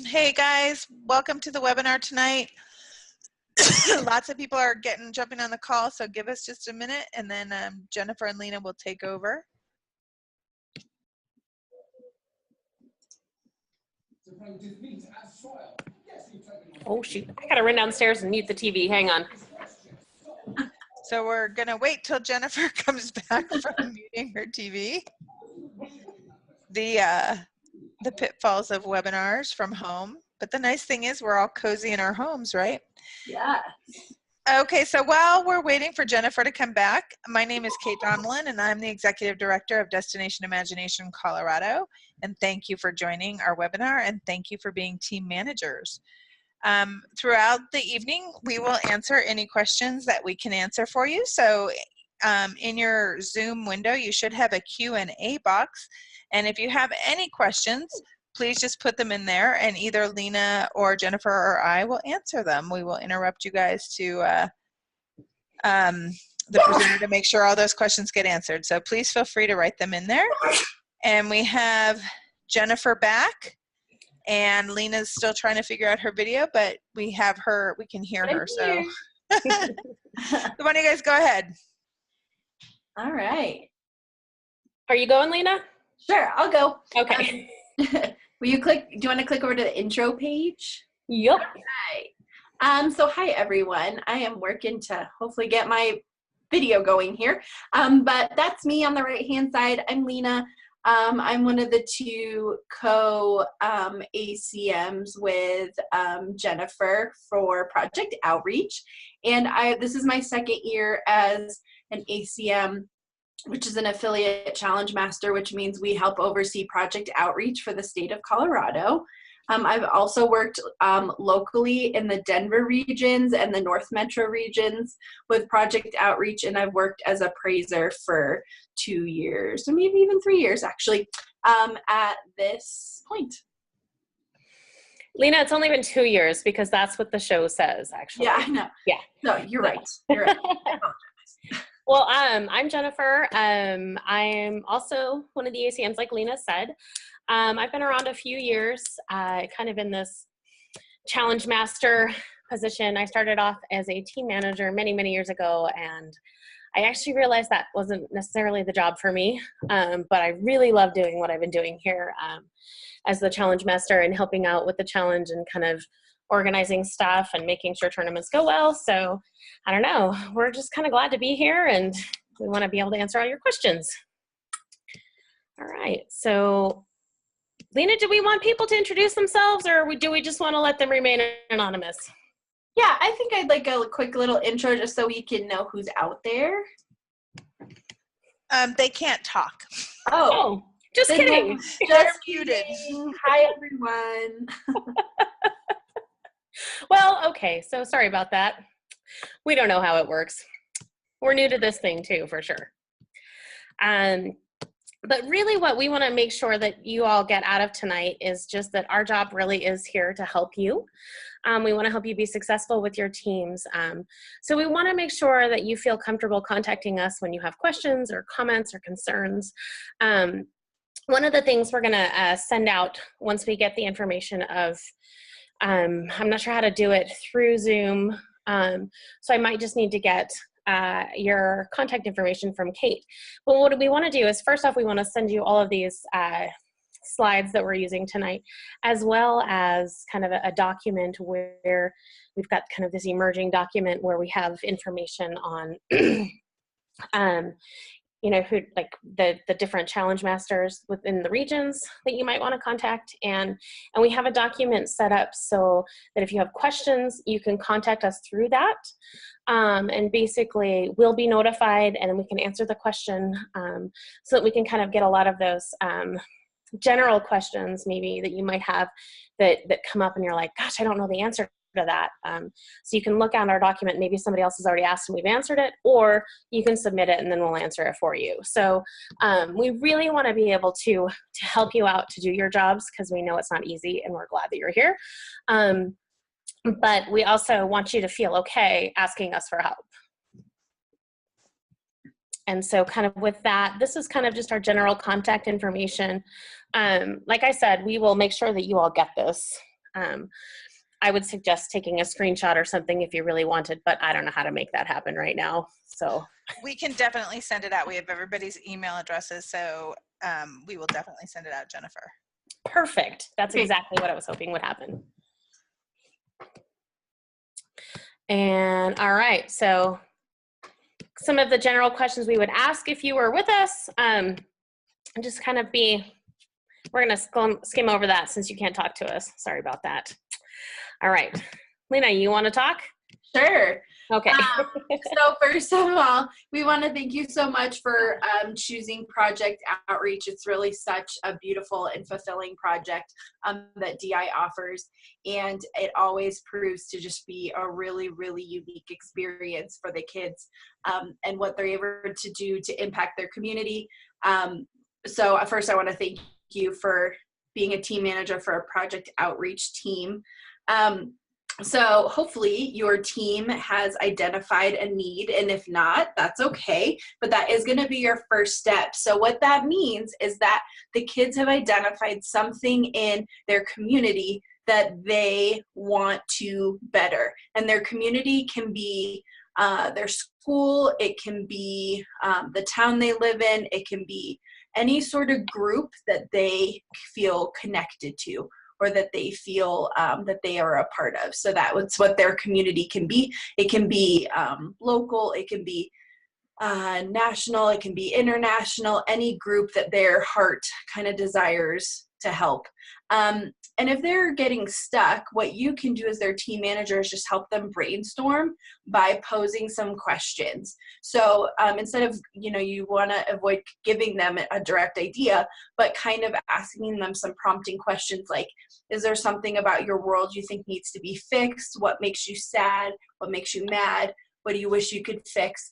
Hey guys, welcome to the webinar tonight. Lots of people are jumping on the call, so give us just a minute and then Jennifer and Lena will take over. Oh shoot, I gotta run downstairs and mute the TV, hang on. So we're gonna wait till Jennifer comes back from muting her TV. The pitfalls of webinars from home. But the nice thing is we're all cozy in our homes, right? Yeah. Okay, so while we're waiting for Jennifer to come back, my name is Kate Donelon and I'm the Executive Director of Destination Imagination Colorado. And thank you for joining our webinar and thank you for being team managers. Throughout the evening, we will answer any questions that we can answer for you. So in your Zoom window, you should have a Q&A box. And if you have any questions, please just put them in there and either Lena or Jennifer or I will answer them. We will interrupt you guys to the presenter to make sure all those questions get answered. So please feel free to write them in there. And we have Jennifer back and Lena's still trying to figure out her video, but we have her, we can hear her. So why don't you guys go ahead? All right. Are you going, Lena? Sure, I'll go. Okay. Will you click, do you want to click over to the intro page? Yep. Right. So hi everyone. I am working to hopefully get my video going here. But that's me on the right hand side. I'm Lena. I'm one of the two co-ACMs with Jennifer for Project Outreach. And this is my second year as an ACM, which is an affiliate challenge master, which means we help oversee Project Outreach for the state of Colorado. I've also worked locally in the Denver regions and the North Metro regions with Project Outreach, and I've worked as a praiser for 2 years, or maybe even 3 years actually, at this point. Lena, it's only been 2 years because that's what the show says, actually. Yeah, I know. Yeah. No, you're right. You're right. I apologize. Well, I'm Jennifer. I'm also one of the ACMs, like Lena said. I've been around a few years, kind of in this challenge master position. I started off as a team manager many, many years ago, and I actually realized that wasn't necessarily the job for me, but I really love doing what I've been doing here as the challenge master and helping out with the challenge and kind of organizing stuff and making sure tournaments go well. So I don't know, we're just kind of glad to be here and we want to be able to answer all your questions. All right, so Lena, do we want people to introduce themselves or do we just want to let them remain anonymous? Yeah, I think I'd like a quick little intro just so we can know who's out there. They can't talk. Oh, just kidding. Just muted. Hi, everyone. Well, okay, so sorry about that. We don't know how it works. We're new to this thing too, for sure. But really what we want to make sure that you all get out of tonight is just that our job really is here to help you. We want to help you be successful with your teams. So we want to make sure that you feel comfortable contacting us when you have questions or comments or concerns. One of the things we're going to send out once we get the information of, I'm not sure how to do it through Zoom, so I might just need to get your contact information from Kate. But what we want to do is, first off, we want to send you all of these slides that we're using tonight, as well as kind of a document where we've got kind of this emerging document where we have information on you know, who, like the different challenge masters within the regions that you might want to contact. And we have a document set up so that if you have questions, you can contact us through that. And basically we'll be notified and then we can answer the question so that we can kind of get a lot of those general questions maybe that you might have that come up and you're like, gosh, I don't know the answer to that. So you can look at our document, maybe somebody else has already asked and we've answered it, or you can submit it and then we'll answer it for you. So we really want to be able to help you out to do your jobs because we know it's not easy and we're glad that you're here. But we also want you to feel okay asking us for help. And so kind of with that, this is kind of just our general contact information. Like I said, we will make sure that you all get this. I would suggest taking a screenshot or something if you really wanted, but I don't know how to make that happen right now. So we can definitely send it out. We have everybody's email addresses, so we will definitely send it out, Jennifer. Perfect. That's exactly what I was hoping would happen. And all right, so some of the general questions we would ask if you were with us, and just kind of we're gonna skim over that since you can't talk to us. Sorry about that. All right, Lena, you wanna talk? Sure. Okay. So first of all, we want to thank you so much for choosing Project Outreach. It's really such a beautiful and fulfilling project that DI offers, and it always proves to just be a really, really unique experience for the kids and what they're able to do to impact their community. So first, I want to thank you for being a team manager for a Project Outreach team. So hopefully your team has identified a need, and if not, that's okay, but that is going to be your first step. So what that means is that the kids have identified something in their community that they want to better, and their community can be their school, it can be the town they live in, it can be any sort of group that they feel connected to, or that they feel that they are a part of. So that's what their community can be. It can be local, it can be national, it can be international, any group that their heart kind of desires to help. And if they're getting stuck, what you can do as their team manager is just help them brainstorm by posing some questions. So instead of, you want to avoid giving them a direct idea, but kind of asking them some prompting questions like, is there something about your world you think needs to be fixed? What makes you sad? What makes you mad? What do you wish you could fix?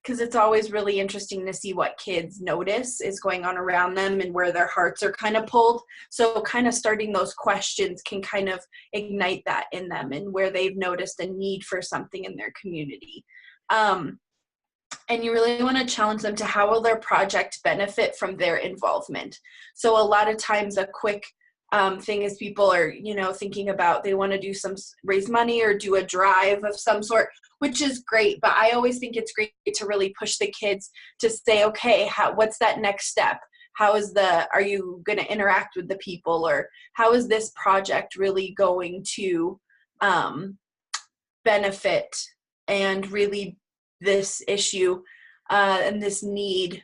Because it's always really interesting to see what kids notice is going on around them and where their hearts are kind of pulled. So kind of starting those questions can kind of ignite that in them and where they've noticed a need for something in their community. And you really want to challenge them to how will their project benefit from their involvement. So a lot of times a quick thing is people are, thinking about they want to do raise money or do a drive of some sort, which is great. But I always think it's great to really push the kids to say, okay, what's that next step? Are you going to interact with the people, or how is this project really going to benefit and really this issue and this need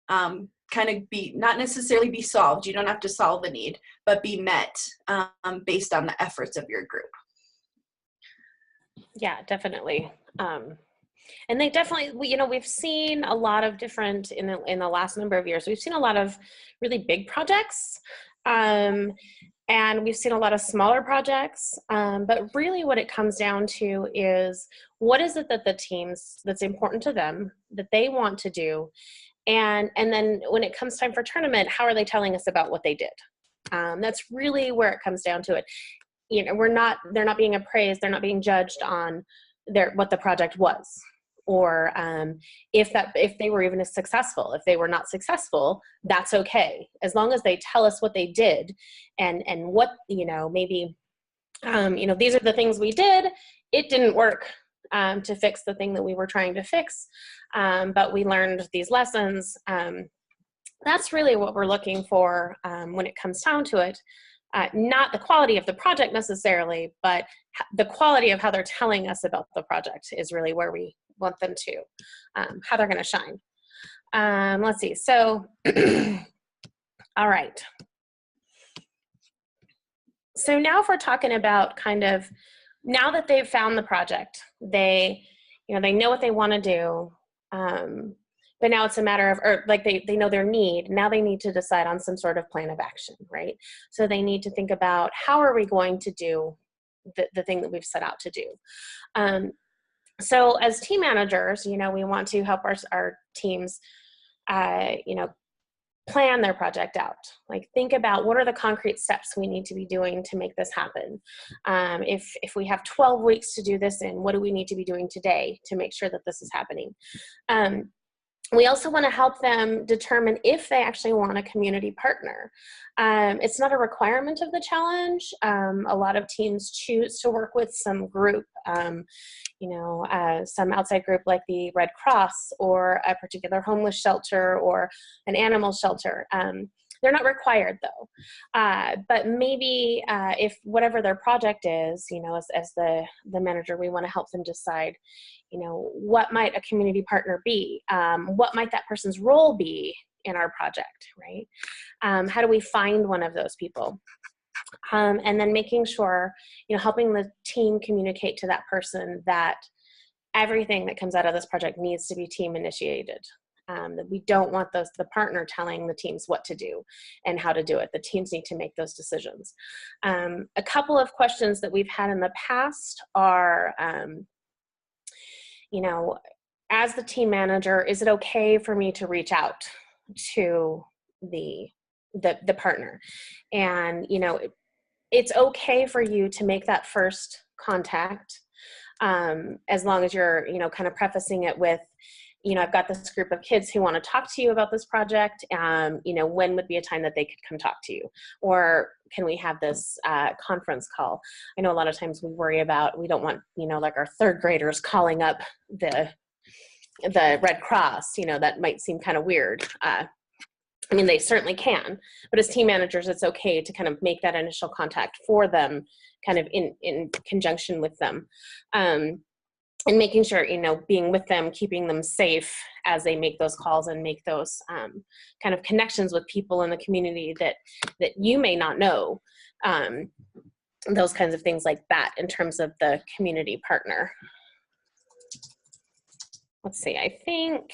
kind of not necessarily be solved. You don't have to solve a need, but be met based on the efforts of your group. Yeah, definitely. And they definitely, we've seen a lot of different, in the last number of years, we've seen a lot of really big projects. And we've seen a lot of smaller projects, but really what it comes down to is what is it that the teams, that's important to them, that they want to do, and then when it comes time for tournament, how are they telling us about what they did? That's really where it comes down to it. They're not being appraised, they're not being judged on what the project was, or if they were even successful. If they were not successful, that's okay, as long as they tell us what they did and what, maybe these are the things we did. It didn't work to fix the thing that we were trying to fix, but we learned these lessons. That's really what we're looking for when it comes down to it. Not the quality of the project necessarily, but the quality of how they're telling us about the project is really where we want them to, how they're going to shine. Let's see. So, all right. So now if we're talking about kind of, now that they've found the project, they know what they want to do, but now it's a matter of, or like they know their need. Now they need to decide on some sort of plan of action, right? So they need to think about, how are we going to do the thing that we've set out to do? So as team managers, we want to help our teams, plan their project out. Like, think about what are the concrete steps we need to be doing to make this happen. If we have 12 weeks to do this in, what do we need to be doing today to make sure that this is happening? We also want to help them determine if they actually want a community partner. It's not a requirement of the challenge. A lot of teams choose to work with some group, some outside group like the Red Cross or a particular homeless shelter or an animal shelter. They're not required though. But maybe if whatever their project is, as the manager, we want to help them decide, what might a community partner be? What might that person's role be in our project, right? How do we find one of those people? And then making sure, helping the team communicate to that person that everything that comes out of this project needs to be team initiated. That we don't want the partner telling the teams what to do and how to do it. The teams need to make those decisions. A couple of questions that we've had in the past are, as the team manager, is it okay for me to reach out to the partner? And, it's okay for you to make that first contact, as long as you're, kind of prefacing it with, I've got this group of kids who want to talk to you about this project. When would be a time that they could come talk to you? Or can we have this conference call? I know a lot of times we don't want, like our third graders calling up the Red Cross, that might seem kind of weird. They certainly can, but as team managers, it's okay to kind of make that initial contact for them, kind of in conjunction with them. And making sure, being with them, keeping them safe as they make those calls and make those kind of connections with people in the community that you may not know. Those kinds of things like that in terms of the community partner. Let's see, I think.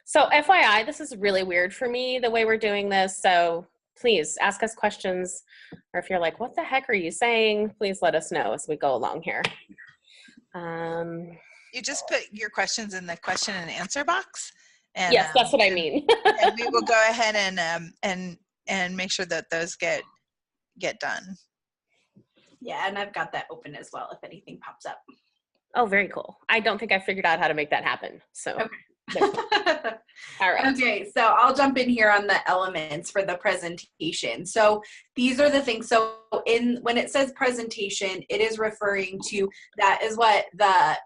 So FYI, this is really weird for me, the way we're doing this. So please ask us questions, or if you're like, what the heck are you saying? Please let us know as we go along here. You just put your questions in the question and answer box. And, yes, that's what I mean. And we will go ahead and make sure that those get done. Yeah, and I've got that open as well if anything pops up. Oh, very cool. I don't think I figured out how to make that happen. So. Okay. All right. Okay, so I'll jump in here on the elements for the presentation. So these are the things. So when it says presentation, it is referring to that is what the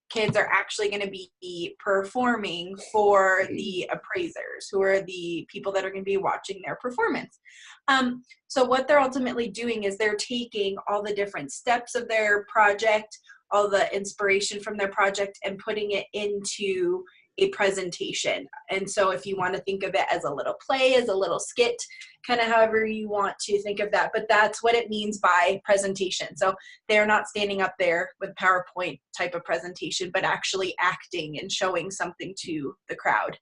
kids are actually going to be performing for the appraisers, who are the people that are going to be watching their performance. So what they're ultimately doing is they're taking all the different steps of their project, all the inspiration from their project, and putting it into a presentation. And so if you want to think of it as a little play, as a little skit, kind of however you want to think of that, but that's what it means by presentation. So they're not standing up there with PowerPoint type of presentation, but actually acting and showing something to the crowd.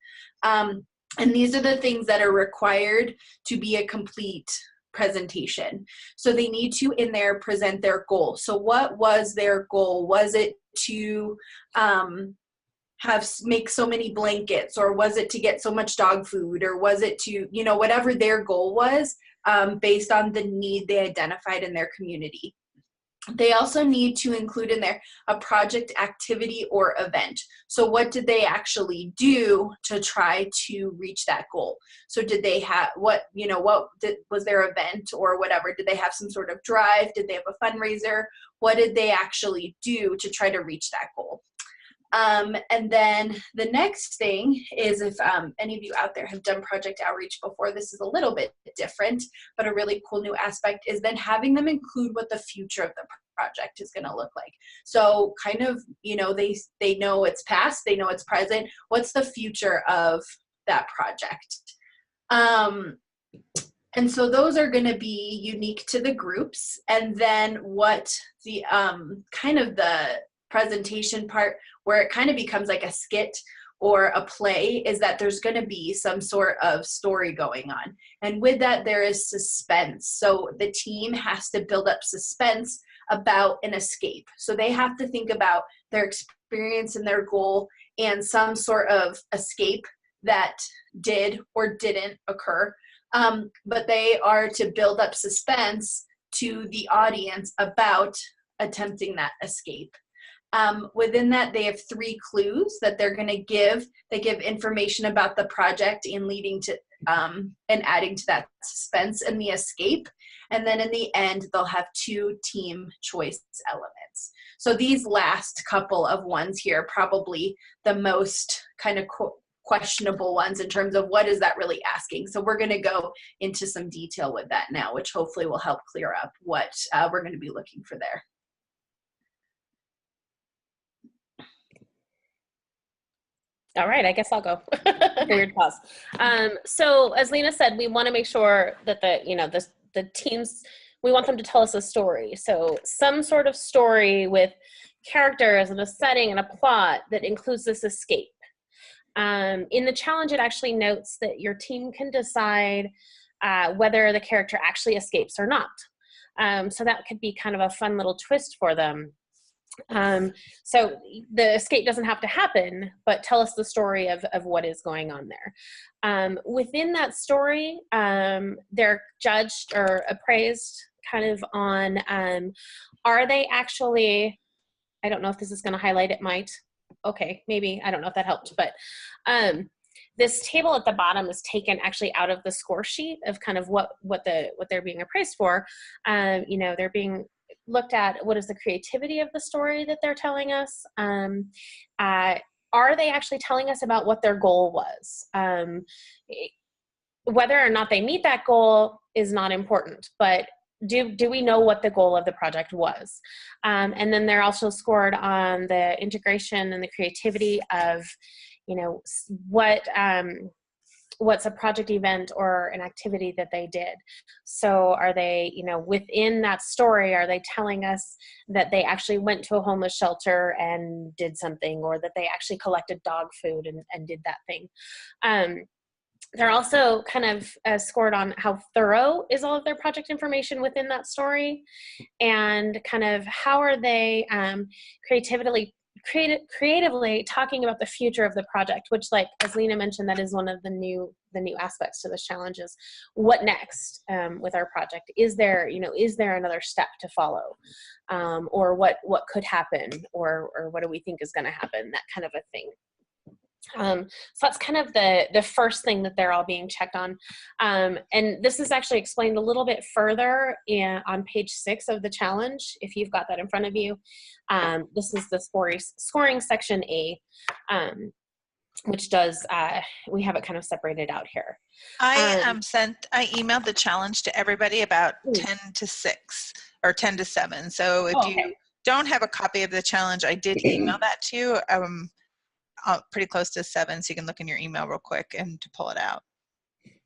And these are the things that are required to be a complete presentation. So they need to in there present their goal. So what was their goal? Was it to make so many blankets, or was it to get so much dog food, or was it to, whatever their goal was, based on the need they identified in their community. They also need to include in there a project activity or event. So what did they actually do to try to reach that goal? So did they have, was their event or whatever? Did they have some sort of drive? Did they have a fundraiser? What did they actually do to try to reach that goal? And then the next thing is, if any of you out there have done project outreach before, this is a little bit different, but a really cool new aspect is then having them include what the future of the project is going to look like. So kind of, they know it's past, they know it's present. What's the future of that project? And so those are going to be unique to the groups. And then what the kind of the presentation part, where it kind of becomes like a skit or a play, is that there's going to be some sort of story going on. And with that, there is suspense. So the team has to build up suspense about an escape. So they have to think about their experience and their goal and some sort of escape that did or didn't occur. But they are to build up suspense to the audience about attempting that escape. Within that, they have 3 clues that they're going to give. They give information about the project and leading to and adding to that suspense and the escape. And then in the end, they'll have 2 team choice elements. So these last couple of ones here are probably the most kind of questionable ones in terms of what is that really asking. So we're going to go into some detail with that now, which hopefully will help clear up what we're going to be looking for there. All right, I guess I'll go. Weird pause. So as Lena said, we want to make sure that the teams, we want them to tell us a story. So some sort of story with characters and a setting and a plot that includes this escape. In the challenge, it actually notes that your team can decide whether the character actually escapes or not. So that could be kind of a fun little twist for them. So the escape doesn't have to happen, but tell us the story of what is going on there. Within that story, they're judged or appraised kind of on, are they actually, I don't know if this is going to highlight, it might. Okay, maybe, I don't know if that helped, but this table at the bottom is taken actually out of the score sheet of kind of what they're being appraised for. They're being looked at, what is the creativity of the story that they're telling us? Are they actually telling us about what their goal was? Whether or not they meet that goal is not important, but do we know what the goal of the project was? And then they're also scored on the integration and the creativity of, what's a project event or an activity that they did. So are they, within that story, are they telling us that they actually went to a homeless shelter and did something, or that they actually collected dog food and did that thing? They're also kind of scored on how thorough is all of their project information within that story, and kind of how are they creatively talking about the future of the project, which, like as Lena mentioned, that is one of the new aspects to this challenge is what next with our project. Is there another step to follow, or what could happen, or what do we think is going to happen, that kind of a thing. So that's kind of the first thing that they're all being checked on. And this is actually explained a little bit further on page 6 of the challenge, if you've got that in front of you. This is the scoring section A, which does, we have it kind of separated out here. I emailed the challenge to everybody about 10 to 6 or 10 to 7. So if you don't have a copy of the challenge, I did email that to you. Pretty close to 7, so you can look in your email real quick and to pull it out.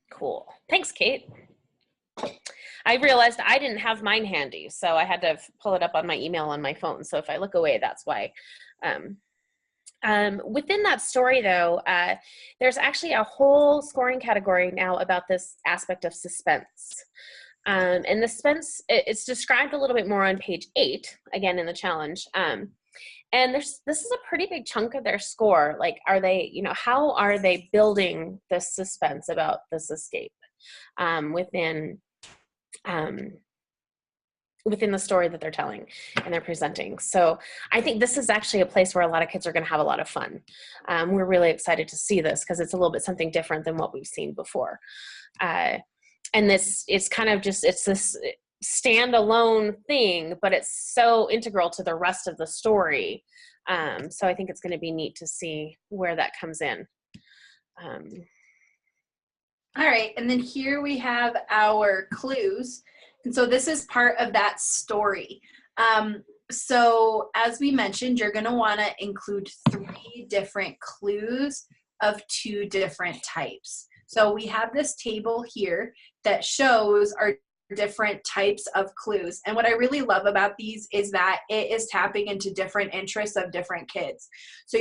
Cool. Thanks, Kate. I realized I didn't have mine handy, so I had to pull it up on my email on my phone. So if I look away, that's why. Within that story, though, there's actually a whole scoring category now about this aspect of suspense. And the suspense, it's described a little bit more on page 8, again in the challenge. And this is a pretty big chunk of their score. Like, are they, how are they building this suspense about this escape within the story that they're telling and they're presenting? So I think this is actually a place where a lot of kids are going to have a lot of fun. We're really excited to see this because it's a little bit something different than what we've seen before. And it's kind of just, it's this standalone thing, but it's so integral to the rest of the story. So I think it's going to be neat to see where that comes in. All right, and then here we have our clues. And so this is part of that story. So as we mentioned, you're going to want to include 3 different clues of 2 different types. So we have this table here that shows our different types of clues. And what I really love about these is that it is tapping into different interests of different kids. So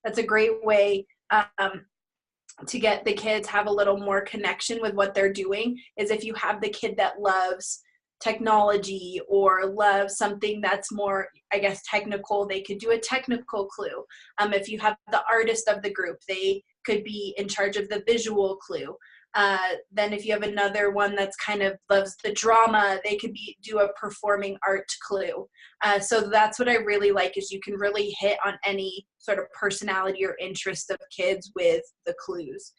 that's a great way to get the kids have a little more connection with what they're doing, is if you have the kid that loves technology or love something that's more, I guess, technical, they could do a technical clue. If you have the artist of the group, they could be in charge of the visual clue. Then if you have another one that's kind of loves the drama, they could do a performing art clue. So that's what I really like, is you can really hit on any sort of personality or interest of kids with the clues.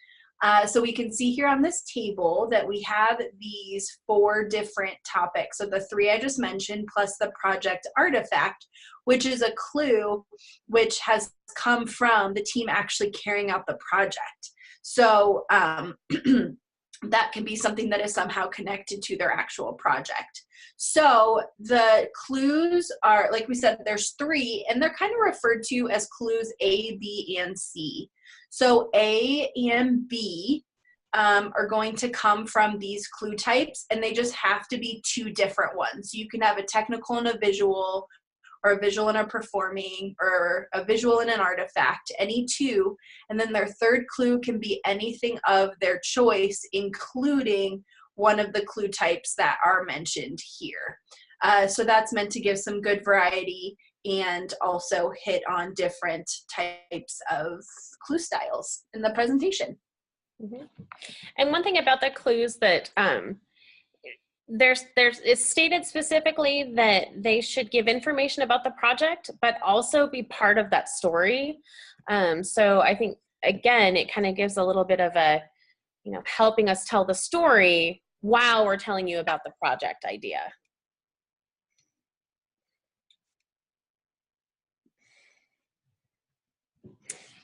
So we can see here on this table that we have these 4 different topics. So the 3 I just mentioned, plus the project artifact, which is a clue which has come from the team actually carrying out the project. So that can be something that is somehow connected to their actual project. So the clues are, like we said, there's 3, and they're kind of referred to as clues A, B, and C. So A and B are going to come from these clue types, and they just have to be 2 different ones. You can have a technical and a visual, or a visual and a performing, or a visual and an artifact, any 2. And then their 3rd clue can be anything of their choice, including one of the clue types that are mentioned here. So that's meant to give some good variety and also hit on different types of clue styles in the presentation. Mm-hmm. And one thing about the clues that it's stated specifically that they should give information about the project, but also be part of that story. So I think, again, it kind of gives a little bit of a, helping us tell the story while we're telling you about the project idea.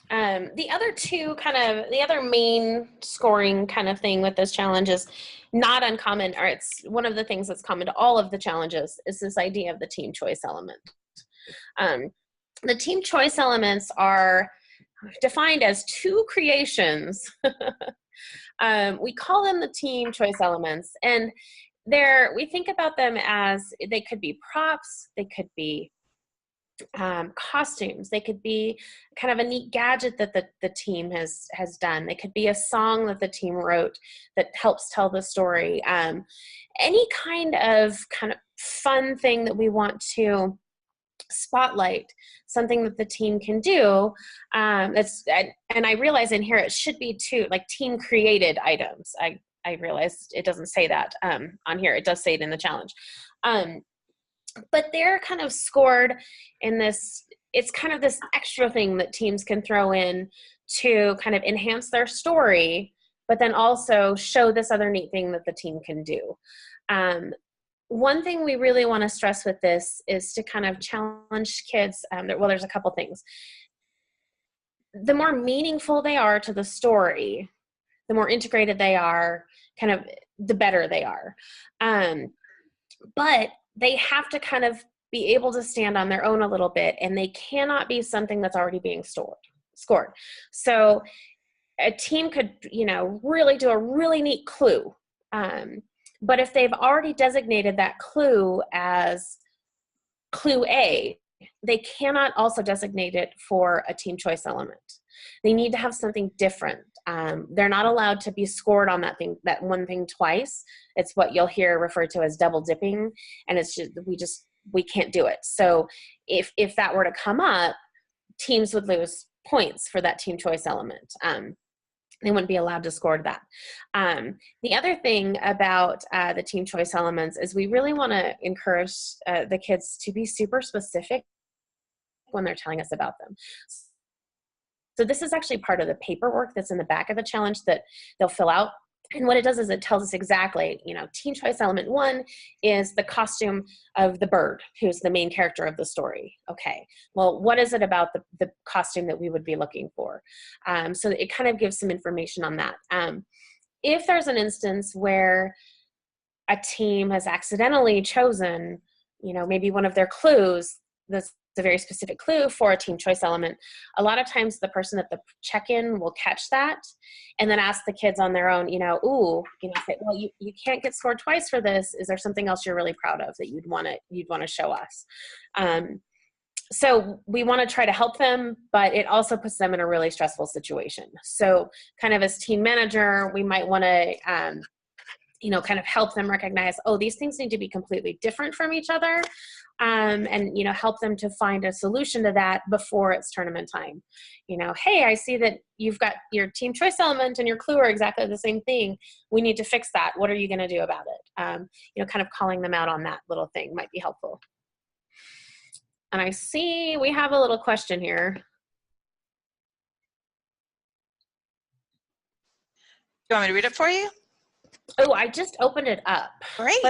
The other main scoring kind of thing with this challenge is not uncommon, or it's one of the things that's common to all of the challenges, is this idea of the team choice element. The team choice elements are defined as 2 creations. We call them the team choice elements, and we think about them as, they could be props, they could be costumes, they could be kind of a neat gadget that the team has done, they could be a song that the team wrote that helps tell the story, any kind of fun thing that we want to spotlight, something that the team can do, and I realize in here it should be 2 like team created items. I realized it doesn't say that on here. It does say it in the challenge. But they're kind of scored in this, it's kind of this extra thing that teams can throw in to kind of enhance their story, but then also show this other neat thing that the team can do. One thing we really want to stress with this is to kind of challenge kids. There's a couple things. The more meaningful they are to the story, the more integrated they are, kind of the better they are. But they have to kind of be able to stand on their own a little bit, and they cannot be something that's already being scored. So a team could, really do a really neat clue. But if they've already designated that clue as clue A, they cannot also designate it for a team choice element. They need to have something different. They're not allowed to be scored on that one thing twice. It's what you'll hear referred to as double dipping, and it's just we can't do it. So if that were to come up, teams would lose points for that team choice element. They wouldn't be allowed to score that. The other thing about the team choice elements is we really want to encourage the kids to be super specific when they're telling us about them. So this is actually part of the paperwork that's in the back of the challenge that they'll fill out. And what it does is it tells us exactly, team choice element 1 is the costume of the bird, who's the main character of the story. Okay, well, what is it about the costume that we would be looking for? So it kind of gives some information on that. If there's an instance where a team has accidentally chosen, maybe one of their clues, that's a very specific clue for a team choice element, a lot of times the person at the check-in will catch that and then ask the kids on their own, say, well, you can't get scored twice for this. Is there something else you're really proud of that you'd want to show us? So we want to try to help them, but it also puts them in a really stressful situation. So kind of as team manager, we might want to kind of help them recognize, oh, these things need to be completely different from each other, and, help them to find a solution to that before it's tournament time. Hey, I see that you've got your team choice element and your clue are exactly the same thing. We need to fix that. What are you going to do about it? Kind of calling them out on that little thing might be helpful. And I see we have a little question here. You want me to read it for you? Oh, I just opened it up. Great.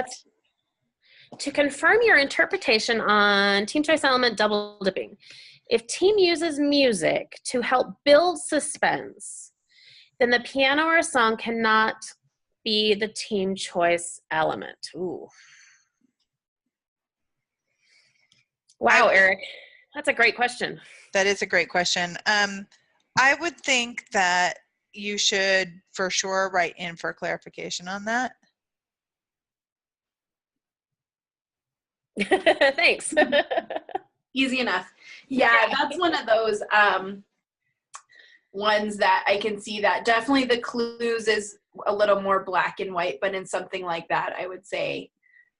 To confirm your interpretation on team choice element double dipping, if team uses music to help build suspense, then the piano or song cannot be the team choice element. Ooh. Wow, Eric, that's a great question. That is a great question. I would think that you should for sure write in for clarification on that. Thanks. Easy enough. Yeah, that's one of those ones that I can see that definitely the clues is a little more black and white, but in something like that, I would say,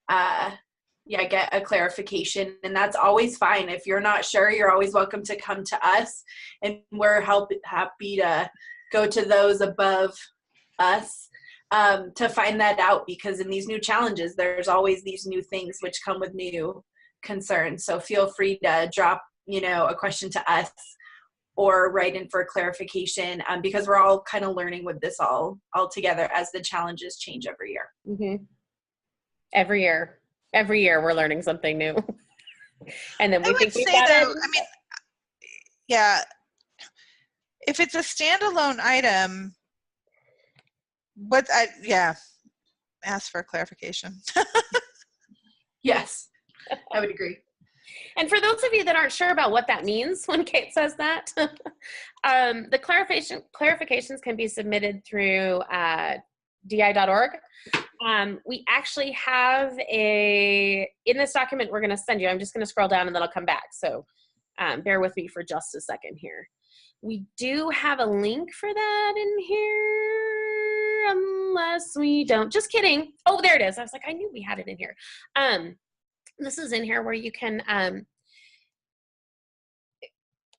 get a clarification, and that's always fine. If you're not sure, you're always welcome to come to us, and we're happy to go to those above us to find that out, because in these new challenges, there's always these new things which come with new concerns. So feel free to drop, a question to us or write in for clarification, because we're all kind of learning with this all together as the challenges change every year. Mm-hmm. Every year we're learning something new. And then we think we got it. I mean, yeah, if it's a standalone item, ask for clarification. Yes, I would agree. And for those of you that aren't sure about what that means when Kate says that, the clarifications can be submitted through di.org. We actually have in this document we're going to send you, I'm just going to scroll down and then I'll come back. So bear with me for just a second here. We do have a link for that in here, unless we don't. Just kidding. Oh, there it is. I was like, I knew we had it in here. This is in here where you can,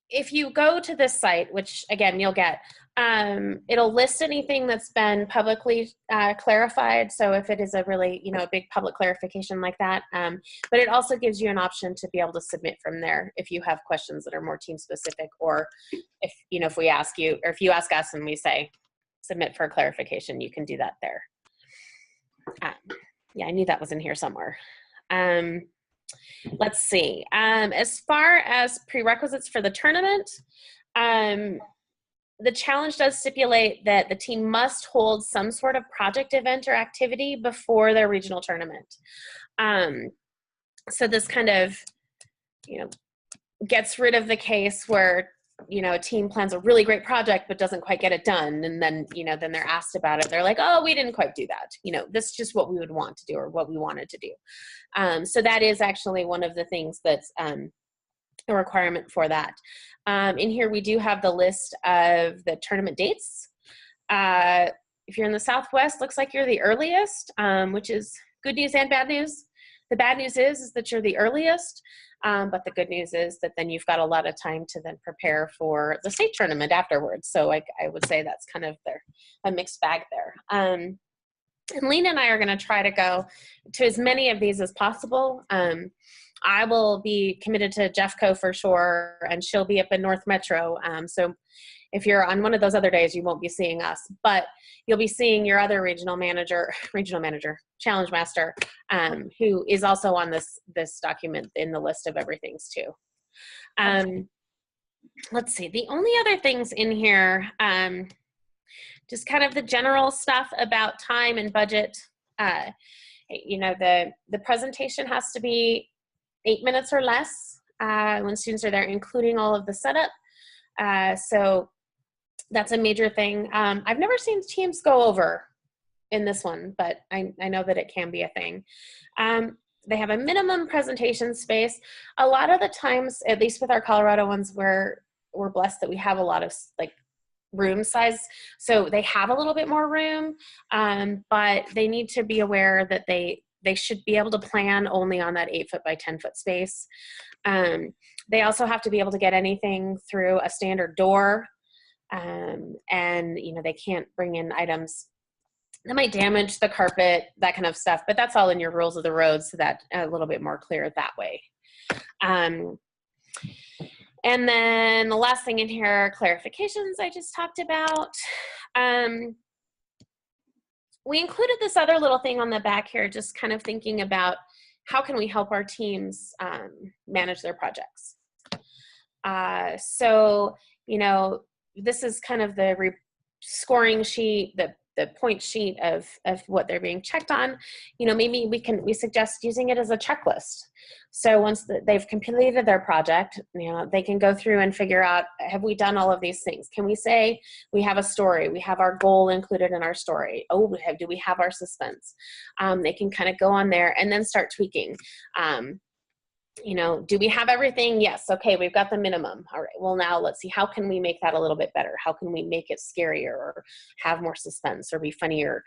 if you go to this site, which again, you'll get, it'll list anything that's been publicly clarified. So if it is a really, a big public clarification like that, but it also gives you an option to be able to submit from there if you have questions that are more team specific, or if we ask you, or if you ask us and we say, submit for clarification, you can do that there. Yeah, I knew that was in here somewhere. Let's see. As far as prerequisites for the tournament, the challenge does stipulate that the team must hold some sort of project event or activity before their regional tournament. So this kind of, gets rid of the case where, a team plans a really great project but doesn't quite get it done, and then, then they're asked about it. They're like, oh, we didn't quite do that. This is just what we would want to do, or what we wanted to do. So that is actually one of the things that's a requirement for that. In here, we do have the list of the tournament dates. If you're in the Southwest, looks like you're the earliest, which is good news and bad news. The bad news is that you're the earliest, but the good news is that then you've got a lot of time to then prepare for the state tournament afterwards. So I would say that's kind of a mixed bag there. And Lena and I are going to try to go to as many of these as possible. I will be committed to Jeffco for sure, and she'll be up in North Metro. So if you're on one of those other days, you won't be seeing us, but you'll be seeing your other regional manager, challenge master, who is also on this document in the list of everythings too. Let's see, the only other things in here, just kind of the general stuff about time and budget. The presentation has to be 8 minutes or less when students are there, including all of the setup. So that's a major thing. I've never seen teams go over in this one, but I know that it can be a thing. They have a minimum presentation space. A lot of the times, at least with our Colorado ones, we're blessed that we have a lot of room size. So they have a little bit more room, but they need to be aware that they should be able to plan only on that 8 foot by 10 foot space. They also have to be able to get anything through a standard door. And, you know, they can't bring in items that might damage the carpet, that kind of stuff, but that's all in your rules of the road, so that a little bit more clear that way. And then the last thing in here, clarifications I just talked about. We included this other little thing on the back here, just kind of thinking about how can we help our teams manage their projects. So, you know, this is kind of the scoring sheet, the point sheet of what they're being checked on. You know, maybe we suggest using it as a checklist. So once they've completed their project, you know, they can go through and figure out, have we done all of these things? Can we say we have a story? We have our goal included in our story. Oh, do we have our suspense? They can kind of go on there and then start tweaking. You know, do we have everything? Yes. Okay, we've got the minimum. All right, well, now let's see, how can we make that a little bit better? How can we make it scarier or have more suspense or be funnier?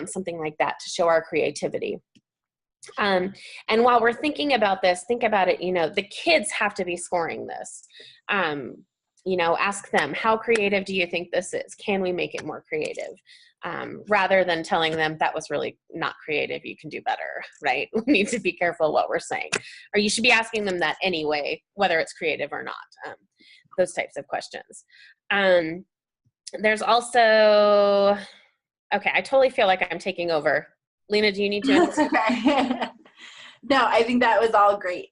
Something like that to show our creativity. And while we're thinking about this, think about it, you know, the kids have to be scoring this. You know, ask them, how creative do you think this is? Can we make it more creative? Rather than telling them that was really not creative, you can do better, right? We need to be careful what we're saying. Or you should be asking them that anyway, whether it's creative or not, those types of questions. There's also, okay, I totally feel like I'm taking over. Lena, do you need to? That's okay. No, I think that was all great.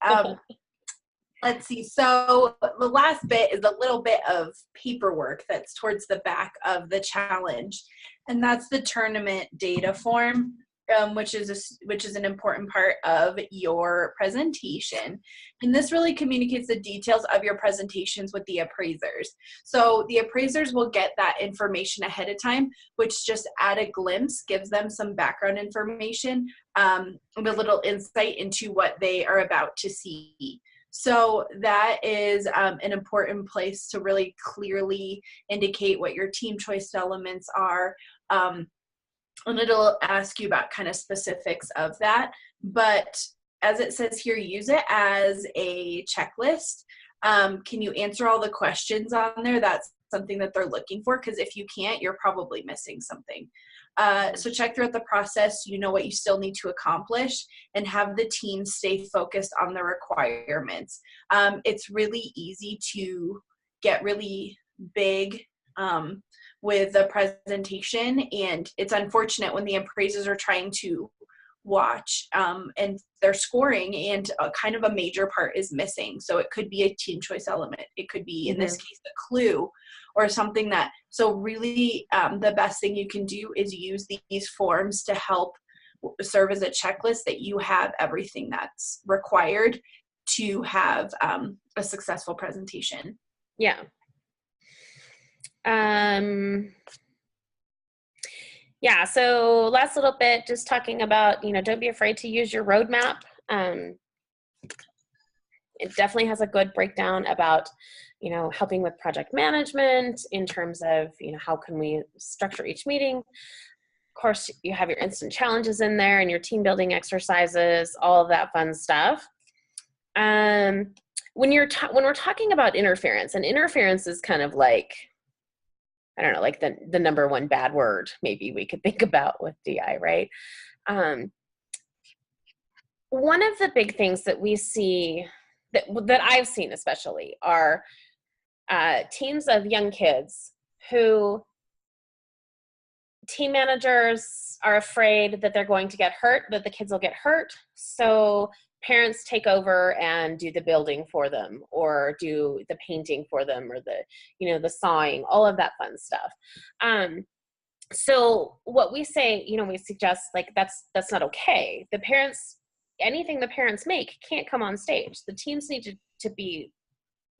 Let's see. So the last bit is a little bit of paperwork that's towards the back of the challenge, and that's the tournament data form, which is an important part of your presentation. And this really communicates the details of your presentations with the appraisers. So the appraisers will get that information ahead of time, which just at a glimpse gives them some background information, and a little insight into what they are about to see. So that is an important place to really clearly indicate what your team choice elements are. And it'll ask you about kind of specifics of that. But as it says here, use it as a checklist. Can you answer all the questions on there? That's something that they're looking for, because if you can't, you're probably missing something. So check throughout the process, you know what you still need to accomplish, and have the team stay focused on the requirements. It's really easy to get really big with the presentation, and it's unfortunate when the appraisers are trying to watch and they're scoring, and kind of a major part is missing. So it could be a team choice element. It could be, in this case, a clue or something that, so really the best thing you can do is use these forms to help serve as a checklist that you have everything that's required to have a successful presentation. Yeah. Yeah, so last little bit, just talking about, you know, don't be afraid to use your roadmap. It definitely has a good breakdown about, you know, helping with project management in terms of, you know, how can we structure each meeting. Of course, you have your instant challenges in there and your team building exercises, all of that fun stuff. When we're talking about interference, and interference is kind of like, I don't know, like the number one bad word maybe we could think about with DI, right? One of the big things that we see, that I've seen especially, are teams of young kids who team managers are afraid that they're going to get hurt, that the kids will get hurt. So parents take over and do the building for them, or do the painting for them, or the, you know, the sawing, all of that fun stuff. So what we say, you know, we suggest, like, that's not okay. The parents, anything the parents make can't come on stage. The teams need to be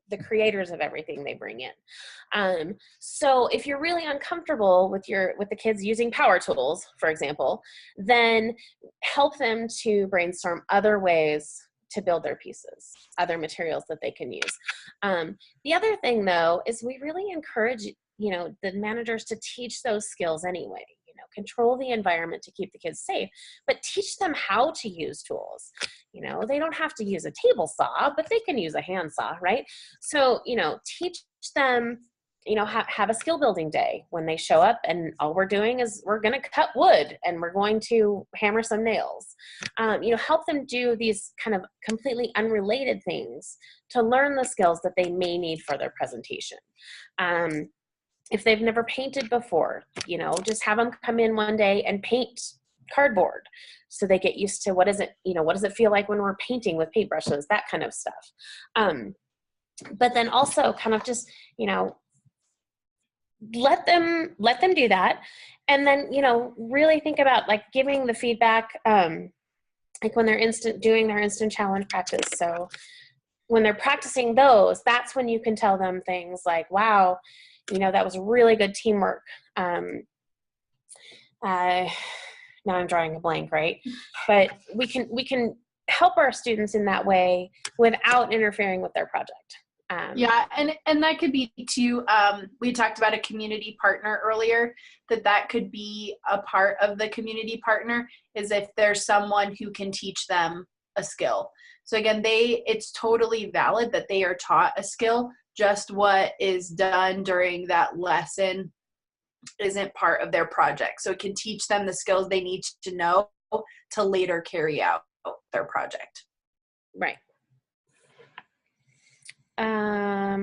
the creators of everything they bring in. So if you're really uncomfortable with the kids using power tools, for example, then help them to brainstorm other ways to build their pieces, other materials that they can use. The other thing, though, is we really encourage the managers to teach those skills anyway. Control the environment to keep the kids safe, but teach them how to use tools. They don't have to use a table saw, but they can use a hand saw, right? So, teach them, have a skill building day when they show up, and all we're doing is we're going to cut wood and we're going to hammer some nails. Help them do these kind of completely unrelated things to learn the skills that they may need for their presentation. If they've never painted before, just have them come in one day and paint cardboard so they get used to what does it feel like when we're painting with paintbrushes, that kind of stuff. But then also kind of just, let them do that. And then, really think about like giving the feedback, like when they're doing their instant challenge practice. So when they're practicing those, that's when you can tell them things like, wow, that was really good teamwork. Now I'm drawing a blank, right? But we can help our students in that way without interfering with their project. Yeah, and that could be too, we talked about a community partner earlier, that could be a part of the community partner, is if there's someone who can teach them a skill. So again, it's totally valid that they are taught a skill, just what is done during that lesson isn't part of their project. So it can teach them the skills they need to know to later carry out their project. Right. I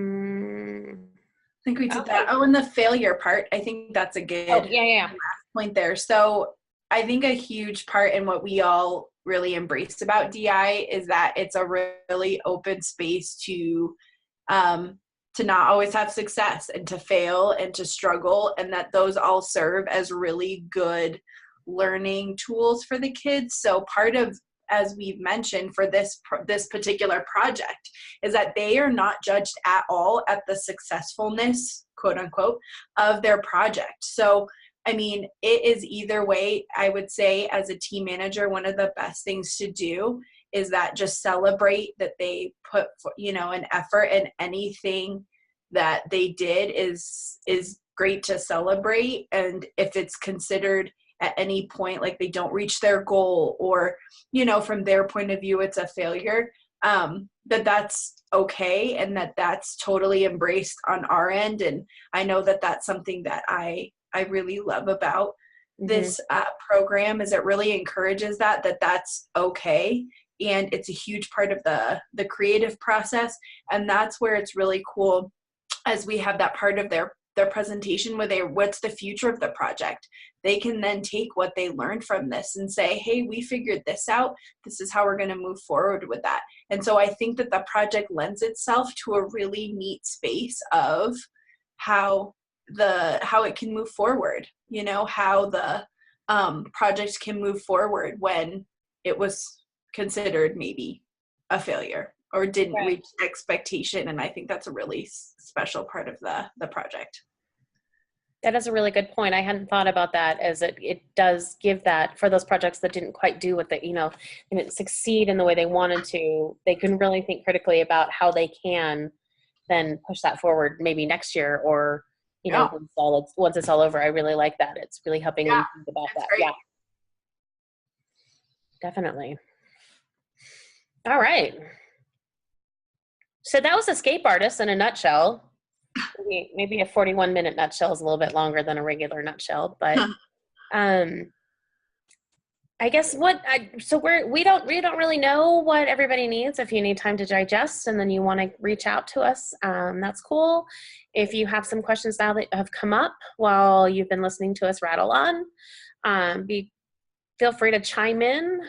think we did that. Oh, and the failure part, I think that's a good last point there. So I think a huge part in what we all really embrace about DI is that it's a really open space to not always have success and to fail and to struggle, and that those all serve as really good learning tools for the kids. So part of, as we've mentioned, for this particular project is that they are not judged at all at the successfulness, quote unquote, of their project. So, I mean, it is either way. I would say as a team manager, one of the best things to do is that just celebrate that they put, an effort, and anything that they did is great to celebrate. And if it's considered at any point like they don't reach their goal, or from their point of view it's a failure, that's okay, and that's totally embraced on our end. And I know that that's something that I really love about this program, is it really encourages that's okay, and it's a huge part of the creative process. And that's where it's really cool, as we have that part of their presentation where what's the future of the project. They can then take what they learned from this and say, hey, we figured this out. This is how we're going to move forward with that. And so I think that the project lends itself to a really neat space of how it can move forward, how the project can move forward when it was considered maybe a failure or didn't reach expectation. And I think that's a really special part of the project. That is a really good point. I hadn't thought about that, as it does give that for those projects that didn't quite do what they, didn't succeed in the way they wanted to. They can really think critically about how they can then push that forward maybe next year, or, once it's all over. I really like that. It's really helping them think about that. Great. Yeah, definitely. All right. So that was Escape Artist in a nutshell. Maybe a 41-minute nutshell is a little bit longer than a regular nutshell, but I guess we don't really know what everybody needs. If you need time to digest and then you want to reach out to us, that's cool. If you have some questions now that have come up while you've been listening to us rattle on, feel free to chime in.